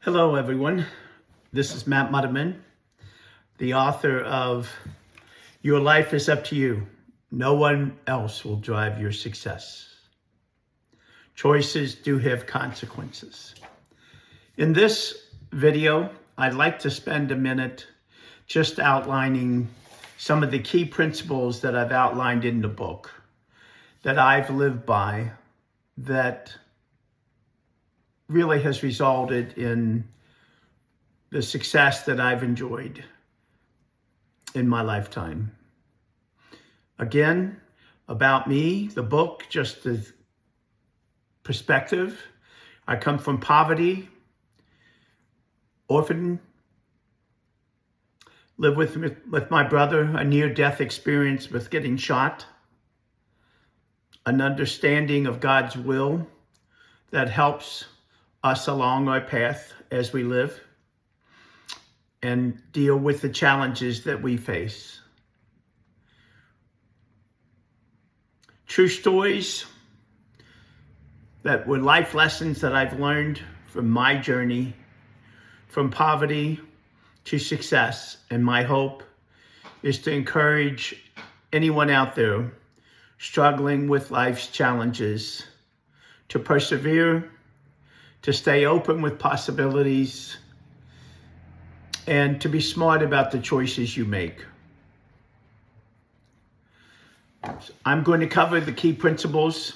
Hello, everyone. This is Matt Mutterman, the author of Your Life is Up to You. No one else will drive your success. Choices do have consequences. In this video, I'd like to spend a minute just outlining some of the key principles that I've outlined in the book that I've lived by that really has resulted in the success that I've enjoyed in my lifetime. Again, about me, the book, just the perspective. I come from poverty, orphan, live with my brother, a near-death experience with getting shot, an understanding of God's will that helps us along our path as we live and deal with the challenges that we face. True stories that were life lessons that I've learned from my journey, from poverty to success. And my hope is to encourage anyone out there struggling with life's challenges to persevere, to stay open with possibilities, and to be smart about the choices you make. I'm going to cover the key principles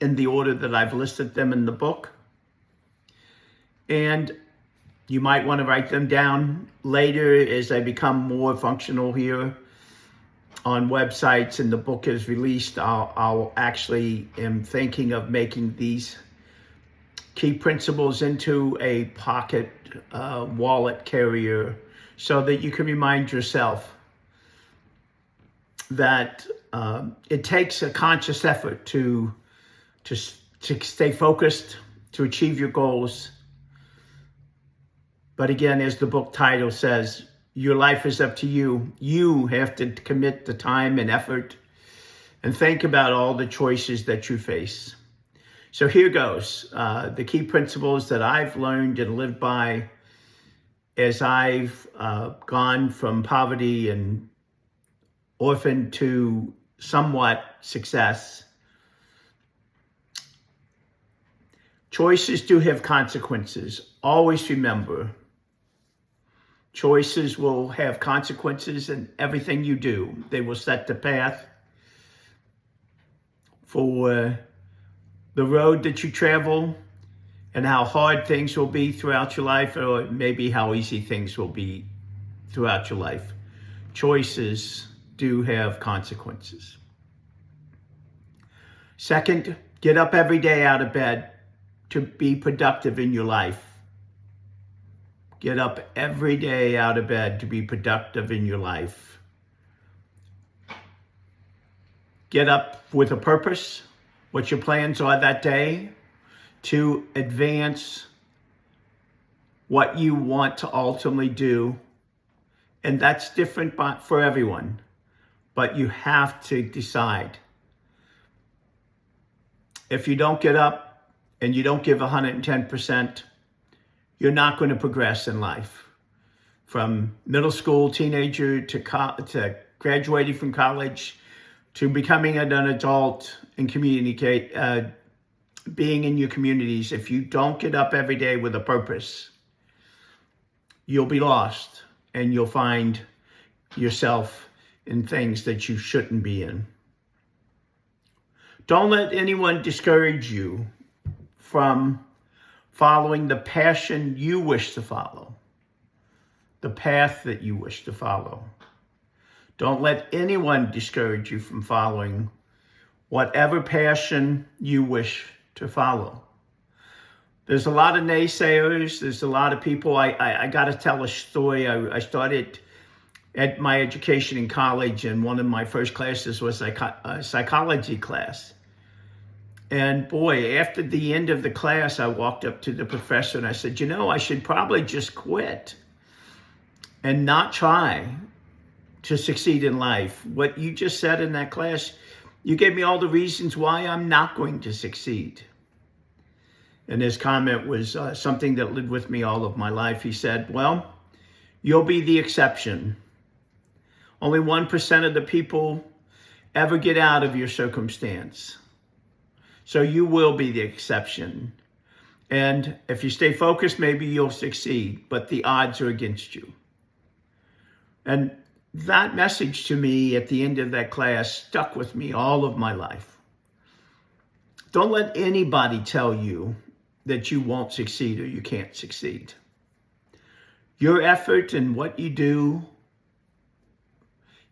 in the order that I've listed them in the book. And you might want to write them down later as I become more functional here on websites and the book is released. I'll actually am thinking of making these key principles into a pocket wallet carrier so that you can remind yourself that it takes a conscious effort to stay focused, to achieve your goals. But again, as the book title says, your life is up to you. You have to commit the time and effort and think about all the choices that you face. So here goes, the key principles that I've learned and lived by as I've gone from poverty and orphan to somewhat success. Choices do have consequences. Always remember, choices will have consequences in everything you do. They will set the path for the road that you travel and how hard things will be throughout your life, or maybe how easy things will be throughout your life. Choices do have consequences. Second, get up every day out of bed to be productive in your life. Get up every day out of bed to be productive in your life. Get up with a purpose, what your plans are that day, to advance what you want to ultimately do. And that's different for everyone, but you have to decide. If you don't get up and you don't give 110%, you're not going to progress in life. From middle school, teenager, to graduating from college, to becoming an adult and being in your communities. If you don't get up every day with a purpose, you'll be lost and you'll find yourself in things that you shouldn't be in. Don't let anyone discourage you from following the passion you wish to follow, the path that you wish to follow. Don't let anyone discourage you from following whatever passion you wish to follow. There's a lot of naysayers. There's a lot of people. I got to tell a story. I started at my education in college, and one of my first classes was a psychology class. And boy, after the end of the class, I walked up to the professor and I said, I should probably just quit and not try to succeed in life. What you just said in that class, you gave me all the reasons why I'm not going to succeed. And his comment was something that lived with me all of my life. He said, well, you'll be the exception. Only 1% of the people ever get out of your circumstance. So you will be the exception. And if you stay focused, maybe you'll succeed, but the odds are against you. And that message to me at the end of that class stuck with me all of my life. Don't let anybody tell you that you won't succeed or you can't succeed. Your effort and what you do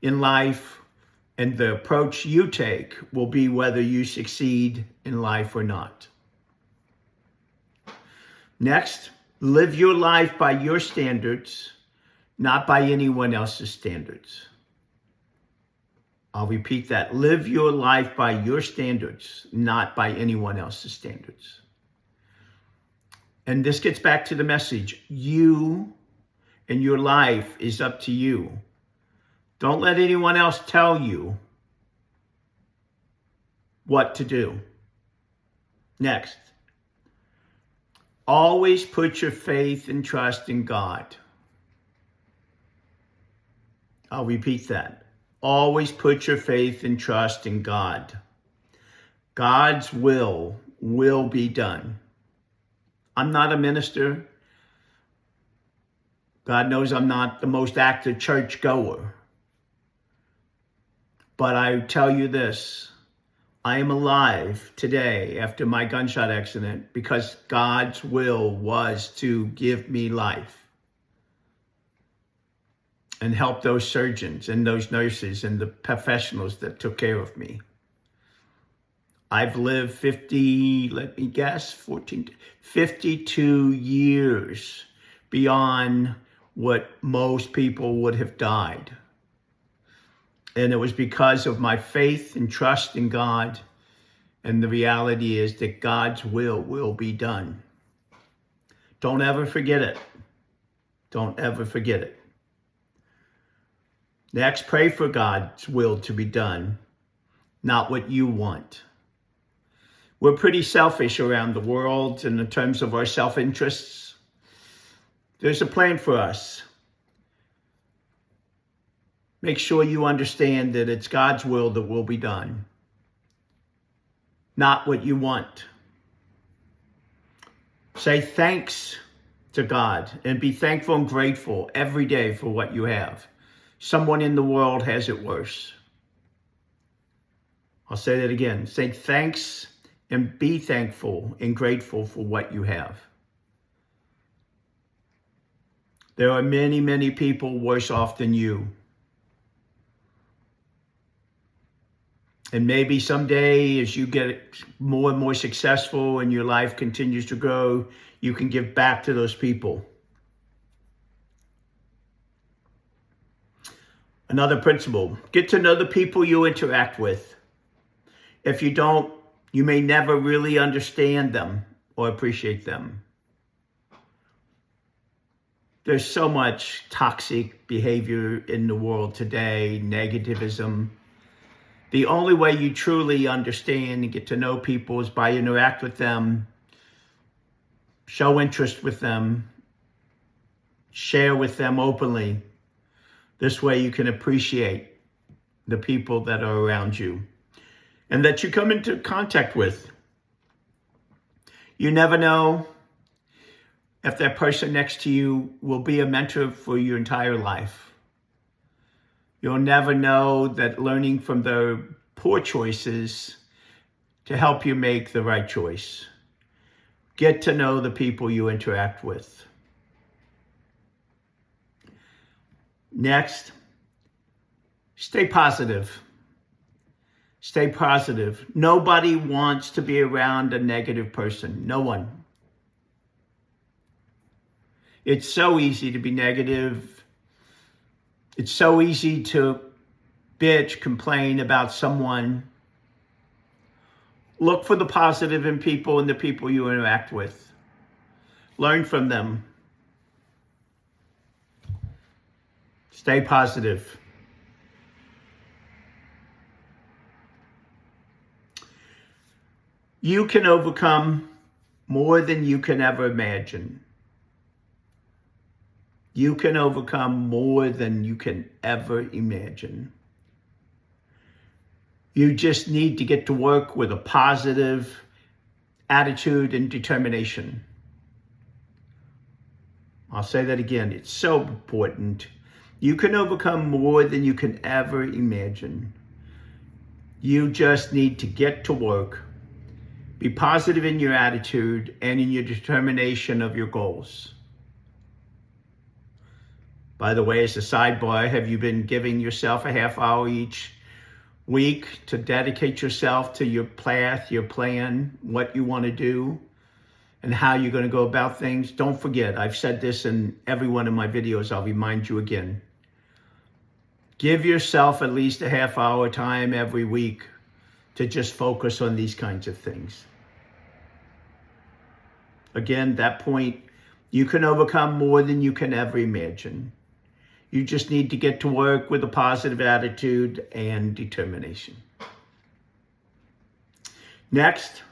in life and the approach you take will be whether you succeed in life or not. Next, live your life by your standards, not by anyone else's standards. I'll repeat that. Live your life by your standards, not by anyone else's standards. And this gets back to the message. You and your life is up to you. Don't let anyone else tell you what to do. Next, always put your faith and trust in God. I'll repeat that. Always put your faith and trust in God. God's will be done. I'm not a minister. God knows I'm not the most active church goer. But I tell you this, I am alive today after my gunshot accident because God's will was to give me life and help those surgeons and those nurses and the professionals that took care of me. I've lived 52 years beyond what most people would have died. And it was because of my faith and trust in God. And the reality is that God's will be done. Don't ever forget it. Don't ever forget it. Next, pray for God's will to be done, not what you want. We're pretty selfish around the world in terms of our self-interests. There's a plan for us. Make sure you understand that it's God's will that will be done, not what you want. Say thanks to God and be thankful and grateful every day for what you have. Someone in the world has it worse. I'll say that again. Say thanks and be thankful and grateful for what you have. There are many, many people worse off than you. And maybe someday as you get more and more successful and your life continues to grow, you can give back to those people. Another principle, get to know the people you interact with. If you don't, you may never really understand them or appreciate them. There's so much toxic behavior in the world today, negativism. The only way you truly understand and get to know people is by interact with them, show interest with them, share with them openly. This way you can appreciate the people that are around you and that you come into contact with. You never know if that person next to you will be a mentor for your entire life. You'll never know that learning from their poor choices to help you make the right choice. Get to know the people you interact with. Next, stay positive. Stay positive. Nobody wants to be around a negative person. No one. It's so easy to be negative. It's so easy to bitch, complain about someone. Look for the positive in people and the people you interact with. Learn from them. Stay positive. You can overcome more than you can ever imagine. You can overcome more than you can ever imagine. You just need to get to work with a positive attitude and determination. I'll say that again. It's so important. You can overcome more than you can ever imagine. You just need to get to work, be positive in your attitude and in your determination of your goals. By the way, as a sidebar, have you been giving yourself a half hour each week to dedicate yourself to your path, your plan, what you want to do, and how you're going to go about things? Don't forget, I've said this in every one of my videos. I'll remind you again. Give yourself at least a half hour time every week to just focus on these kinds of things. Again, that point, you can overcome more than you can ever imagine. You just need to get to work with a positive attitude and determination. Next,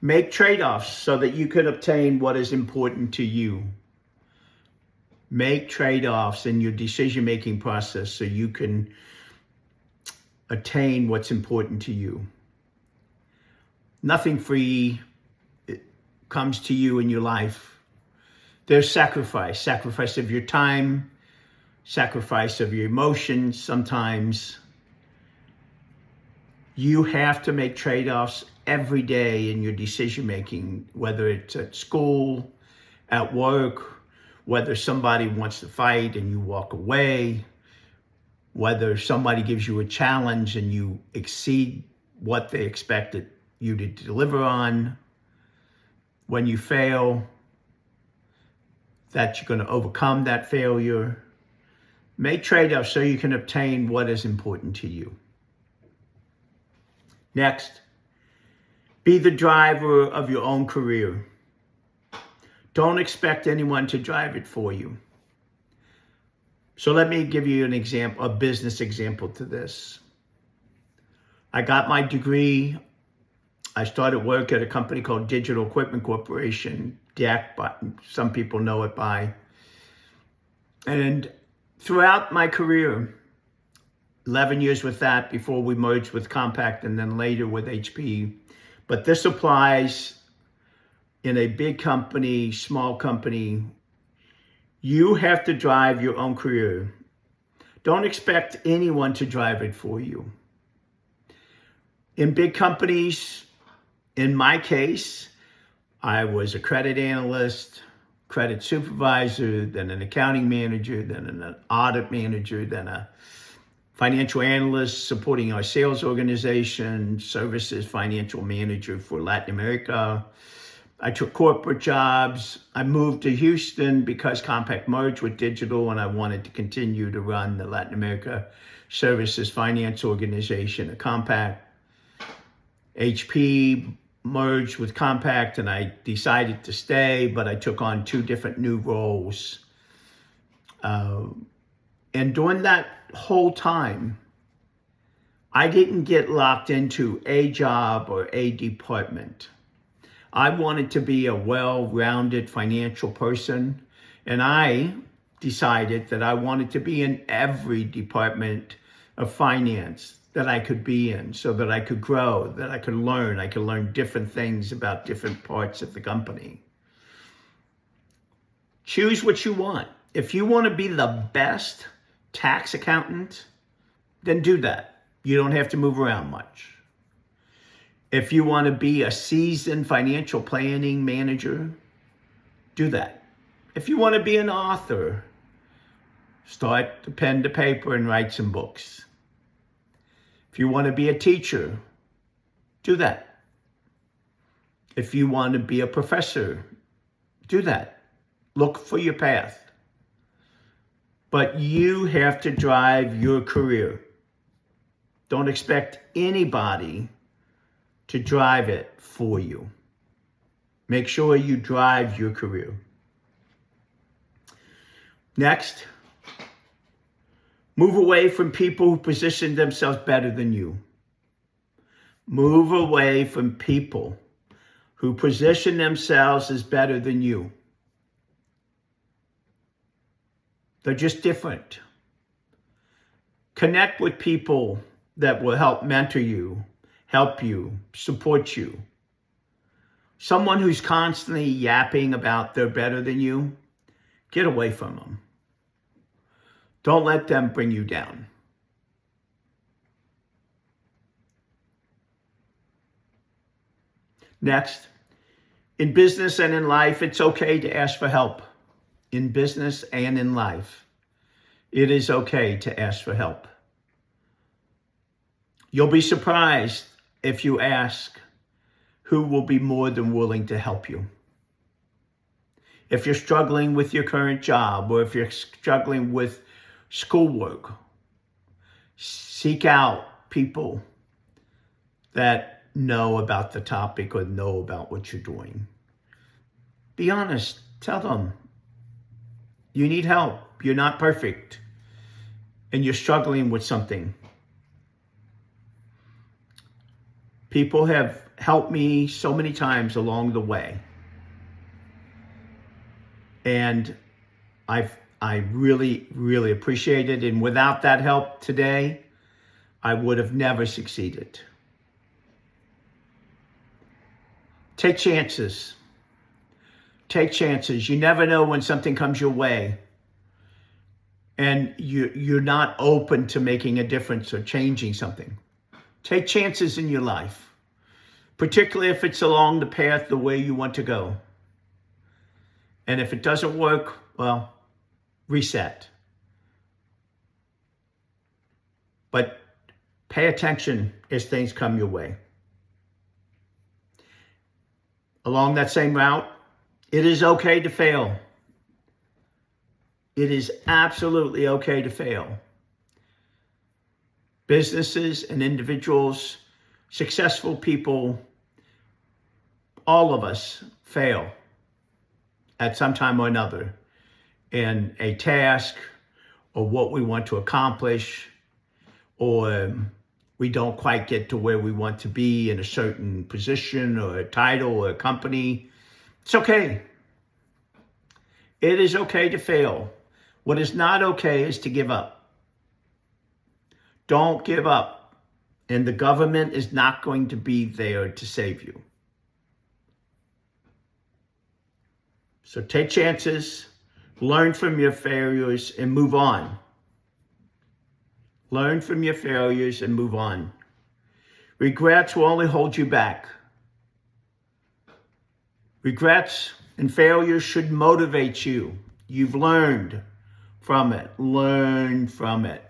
make trade-offs so that you can obtain what is important to you. Make trade-offs in your decision-making process so you can attain what's important to you. Nothing free comes to you in your life. There's sacrifice of your time, sacrifice of your emotions. Sometimes you have to make trade-offs every day in your decision-making, whether it's at school, at work, whether somebody wants to fight and you walk away, whether somebody gives you a challenge and you exceed what they expected you to deliver on. When you fail, that you're going to overcome that failure. Make trade-offs so you can obtain what is important to you. Next, be the driver of your own career. Don't expect anyone to drive it for you. So let me give you an example, a business example to this. I got my degree. I started work at a company called Digital Equipment Corporation, DEC, but some people know it by. And throughout my career, 11 years with that before we merged with Compaq and then later with HP. But this applies in a big company, small company. You have to drive your own career. Don't expect anyone to drive it for you. In big companies, in my case, I was a credit analyst, credit supervisor, then an accounting manager, then an audit manager, then a financial analyst supporting our sales organization, services financial manager for Latin America. I took corporate jobs. I moved to Houston because Compaq merged with Digital and I wanted to continue to run the Latin America Services Finance Organization at Compaq. HP merged with Compaq and I decided to stay, but I took on 2 different new roles. And during that whole time, I didn't get locked into a job or a department. I wanted to be a well-rounded financial person, and I decided that I wanted to be in every department of finance that I could be in so that I could grow, that I could learn different things about different parts of the company. Choose what you want. If you want to be the best tax accountant, then do that. You don't have to move around much. If you want to be a seasoned financial planning manager, do that. If you want to be an author, start to pen to paper and write some books. If you want to be a teacher, do that. If you want to be a professor, do that. Look for your path. But you have to drive your career. Don't expect anybody to drive it for you. Make sure you drive your career. Next, move away from people who position themselves better than you. Move away from people who position themselves as better than you. They're just different. Connect with people that will help mentor you, help you, support you. Someone who's constantly yapping about they're better than you, get away from them. Don't let them bring you down. Next, in business and in life, it's okay to ask for help. In business and in life, it is okay to ask for help. You'll be surprised if you ask who will be more than willing to help you. If you're struggling with your current job, or if you're struggling with schoolwork, seek out people that know about the topic or know about what you're doing. Be honest. Tell them you need help. You're not perfect. And you're struggling with something. People have helped me so many times along the way. And I really, really appreciate it. And without that help today, I would have never succeeded. Take chances. Take chances. You never know when something comes your way and you're not open to making a difference or changing something. Take chances in your life, particularly if it's along the path the way you want to go. And if it doesn't work, well, reset. But pay attention as things come your way. Along that same route, it is okay to fail. It is absolutely okay to fail. Businesses and individuals, successful people, all of us fail at some time or another in a task or what we want to accomplish, or we don't quite get to where we want to be in a certain position or a title or a company. It's okay. It is okay to fail. What is not okay is to give up. Don't give up. And the government is not going to be there to save you. So take chances, learn from your failures, and move on. Learn from your failures and move on. Regrets will only hold you back. Regrets and failures should motivate you. You've learned from it. Learn from it.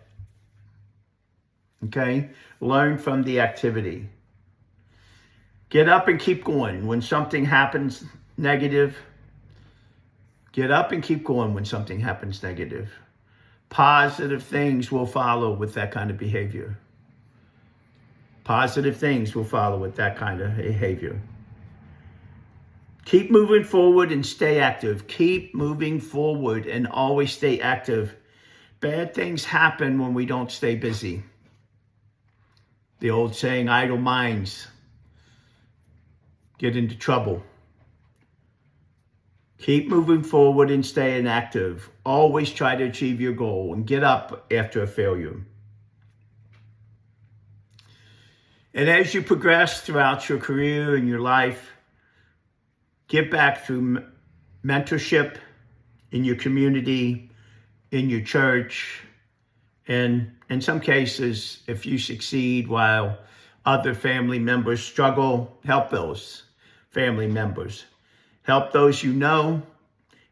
Okay? Learn from the activity. Get up and keep going. When something happens negative, get up and keep going when something happens negative. Positive things will follow with that kind of behavior. Positive things will follow with that kind of behavior. Keep moving forward and stay active. Keep moving forward and always stay active. Bad things happen when we don't stay busy. The old saying, idle minds get into trouble. Keep moving forward and staying active. Always try to achieve your goal and get up after a failure. And as you progress throughout your career and your life, give back through mentorship in your community, in your church, and in some cases, if you succeed while other family members struggle, help those family members. Help those you know,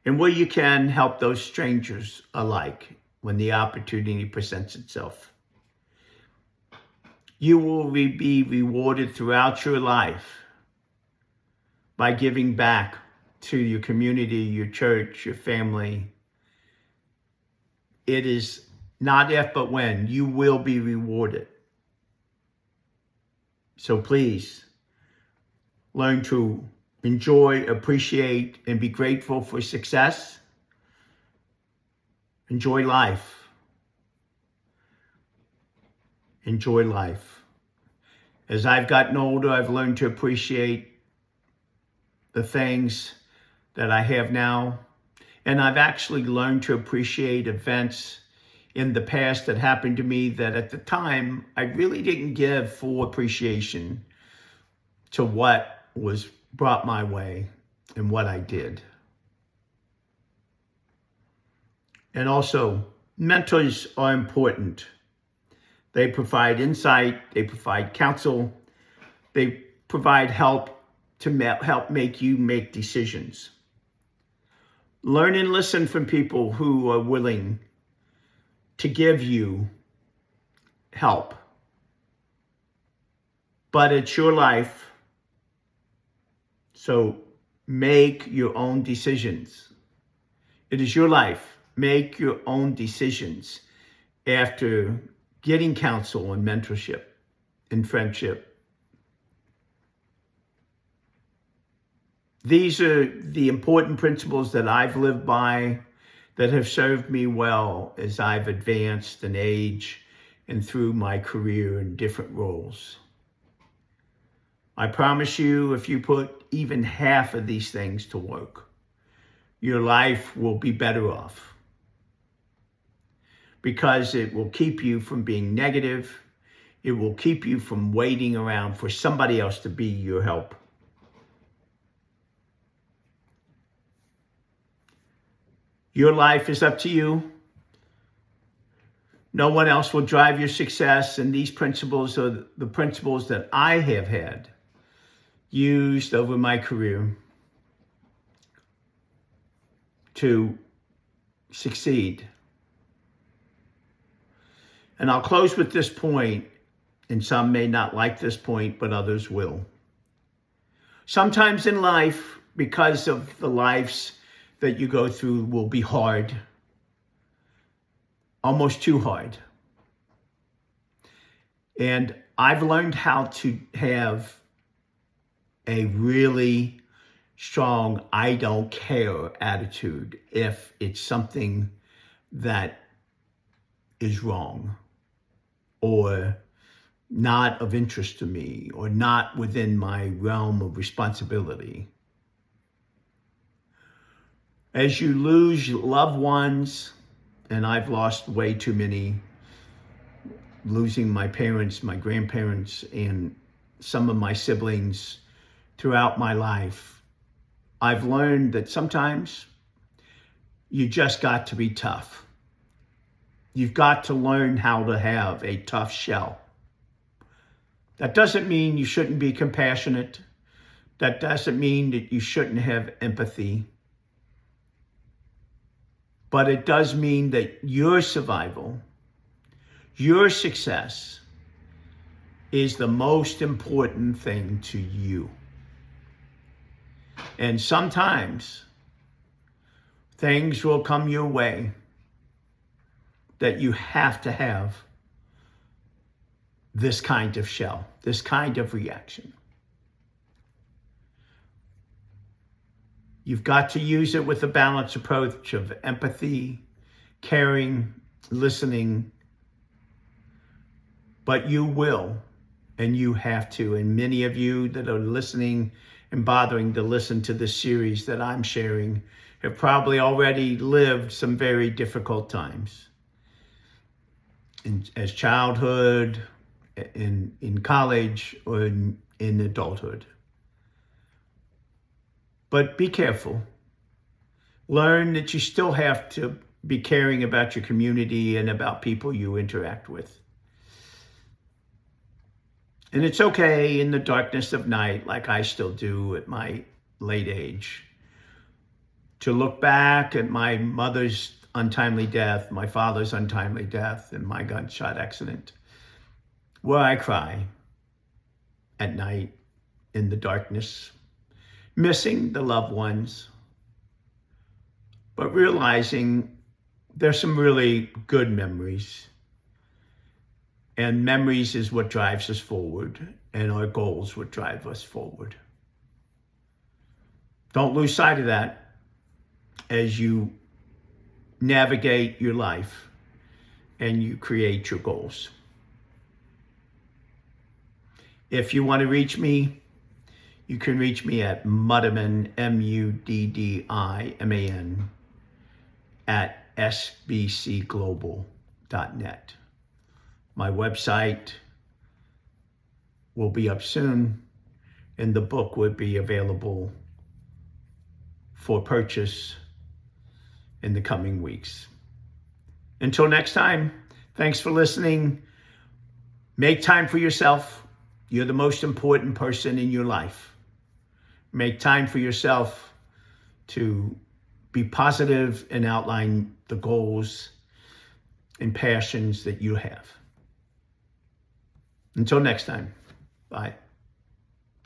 and where you can, help those strangers alike when the opportunity presents itself. You will be rewarded throughout your life by giving back to your community, your church, your family. It is not if, but when. You will be rewarded. So please, learn to enjoy, appreciate, and be grateful for success. Enjoy life. Enjoy life. As I've gotten older, I've learned to appreciate the things that I have now. And I've actually learned to appreciate events in the past that happened to me that at the time I really didn't give full appreciation to what was brought my way and what I did. And also, mentors are important. They provide insight, they provide counsel, they provide help to help make you make decisions. Learn and listen from people who are willing to give you help. But it's your life, so make your own decisions. It is your life. Make your own decisions after getting counsel and mentorship and friendship. These are the important principles that I've lived by that have served me well as I've advanced in age and through my career in different roles. I promise you, if you put even half of these things to work, your life will be better off, because it will keep you from being negative. It will keep you from waiting around for somebody else to be your help. Your life is up to you. No one else will drive your success, and these principles are the principles that I have had used over my career to succeed. And I'll close with this point, and some may not like this point, but others will. Sometimes in life, because of the lives that you go through, will be hard, almost too hard. And I've learned how to have a really strong I don't care attitude if it's something that is wrong or not of interest to me or not within my realm of responsibility. As you lose loved ones, and I've lost way too many, losing my parents, my grandparents, and some of my siblings throughout my life, I've learned that sometimes you just got to be tough. You've got to learn how to have a tough shell. That doesn't mean you shouldn't be compassionate. That doesn't mean that you shouldn't have empathy. But it does mean that your survival, your success, is the most important thing to you. And sometimes things will come your way that you have to have this kind of shell, this kind of reaction. You've got to use it with a balanced approach of empathy, caring, listening, but you will, and you have to. And many of you that are listening and bothering to listen to this series that I'm sharing have probably already lived some very difficult times. As childhood, in college, or in adulthood. But be careful. Learn that you still have to be caring about your community and about people you interact with. And it's okay in the darkness of night, like I still do at my late age, to look back at my mother's untimely death, my father's untimely death, and my gunshot accident, where I cry at night in the darkness, missing the loved ones, but realizing there's some really good memories. And memories is what drives us forward, and our goals what drive us forward. Don't lose sight of that as you navigate your life and you create your goals. If you want to reach me, You can reach me at Muddiman, Muddiman, at sbcglobal.net. My website will be up soon, and the book will be available for purchase in the coming weeks. Until next time, thanks for listening. Make time for yourself. You're the most important person in your life. Make time for yourself to be positive and outline the goals and passions that you have. Until next time, bye.